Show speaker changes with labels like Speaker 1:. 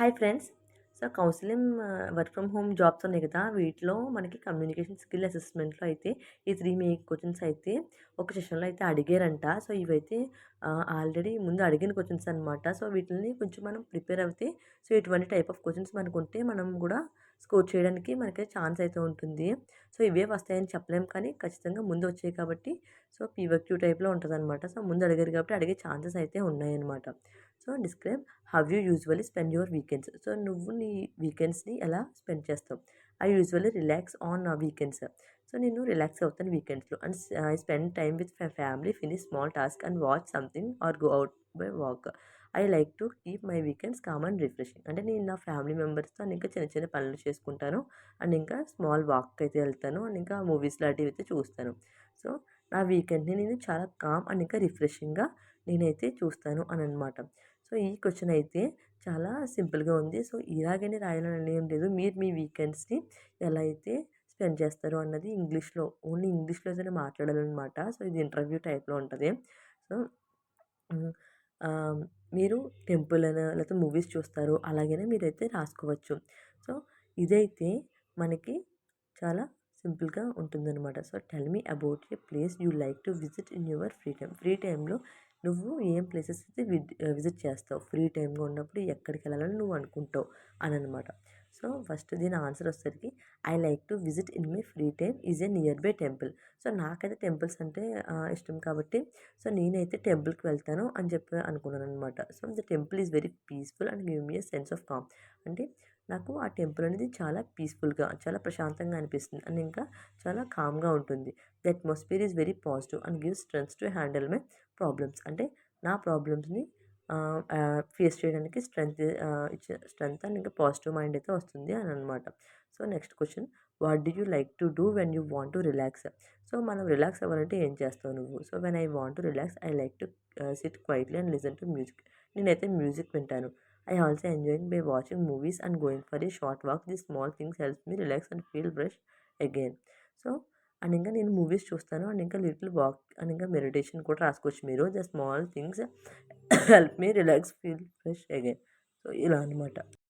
Speaker 1: Hi friends. So, counselling work from home jobs ఉన్నాయి కదా! వీటిలో మనకి కమ్యూనికేషన్ స్కిల్ అసెస్మెంట్‌లో అయితే ఈ 3 మెయిన్ క్వెషన్స్ అయితే ఒక సెషన్‌లో అయితే అడిగారంట. సో, ఇవైతే ఆల్రెడీ ముందు అడిగిన క్వెషన్స్ అనమాట. సో, వీటిల్ని కొంచెం మనం ప్రిపేర్ అవుతే సో, ఇటువంటి టైప్ ఆఫ్ క్వెషన్స్ మనకుంటే మనం గూడా స్కోర్ చేయడానికి మనకి ఛాన్స్ అయితే ఉంటుంది. సో, ఇవే వస్తాయని చెప్పలేం కానీ ఖచ్చితంగా ముందు వచ్చాయి కాబట్టి సో, పీవైక్యూ టైప్‌లో ఉంటదనమాట. సో, ముందు అడిగారు కాబట్టి అడిగే ఛాన్సెస్ అయితే ఉన్నాయన్నమాట. So, describe how you usually spend your weekends. So, నువ్వు నీ వీకెండ్స్‌ని ఎలా స్పెండ్ చేస్తావు? I usually relax on weekends. So, నేను రిలాక్స్ అవుతాను వీకెండ్స్‌లో. And I spend time with my family, finish small task and watch something or go out by walk. I like to keep my weekends calm and refreshing. అంటే నేను నా family మెంబర్స్‌తో and ఇంకా చిన్న చిన్న పనులు చేసుకుంటాను. అండ్ ఇంకా స్మాల్ వాక్‌కి అయితే వెళ్తాను. అండ్ ఇంకా మూవీస్ లాంటివి అయితే చూస్తాను. సో, నా వీకెండ్‌ని నేను చాలా కామ్ అండ్ ఇంకా రిఫ్రెషింగ్‌గా నేనైతే చూస్తాను అననమాట. సో, ఈ క్వెషన్ అయితే చాలా సింపుల్‌గా ఉంది. సో, ఇలాగనే రాయాలని ఏం లేదు. మీరు మీ వీకెండ్స్‌ని ఎలా అయితే స్పెండ్ చేస్తారు అన్నది ఇంగ్లీష్‌లో ఓన్లీ ఇంగ్లీష్‌లోనే మాట్లాడాలనమాట. సో, ఇది ఇంటర్వ్యూ టైప్‌లో ఉంటది. సో, హ్మ్. ఆహ్, మీరు టెంపుల్ అనో లేకపోతే మూవీస్ చూస్తారు. అలాగనే మీరైతే రాసుకోవచ్చు. సో, ఇదైతే మనకి చాలా సింపుల్‌గా ఉంటుందనమాట. So, tell me about a place you like to visit in your free time. Free టైమ్‌లో నువ్వు ఏం ప్లేసెస్ అయితే విజిట్ చేస్తావు? ఫ్రీ టైమ్‌గా ఉన్నప్పుడు ఎక్కడికెళ్ళాలని నువ్వు అనుకుంటావు అననమాట. సో, ఫస్ట్ దీని ఆన్సర్ వచ్చేసరికి I like to visit in my free time is a near by temple. So, నాకైతే టెంపుల్స్ అంటే ఇష్టం కాబట్టి సో, నేనైతే టెంపుల్‌కి వెళ్తాను అని చెప్పి అనుకున్నాననమాట. So, the temple is very peaceful and give me a sense of calm. అంటే నాకు ఆ టెంపుల్ అనేది చాలా పీస్‌ఫుల్‌గా, చాలా ప్రశాంతంగా అనిపిస్తుంది. అండ్ ఇంకా చాలా కామ్‌గా ఉంటుంది. The atmosphere is very positive and gives strength to handle my problems. అంటే నా ప్రాబ్లమ్స్‌ని ఫేస్ చేయడానికి ఇచ్చే స్ట్రెంగ్త్ అండ్ ఇంకా పాజిటివ్ మైండ్ అయితే వస్తుంది అని అనమాట. So, next question what do you like to do when you want to relax? So, మనం రిలాక్స్ అవ్వాలంటే ఏం చేస్తావు నువ్వు? So, when I want to relax I like to SIT quietly and listen to music. నేనైతే music వింటాను. I also enjoying by watching movies and going for a short walk. The small things helps me relax and feel fresh again. So, and ఇంకా నేను movies చూస్తాను. And ఇంకా little walk and ఇంకా meditation కూడా రాసుకోవచ్చు మీరు. The small things help me relax feel fresh again. So, ఇలా అనమాట.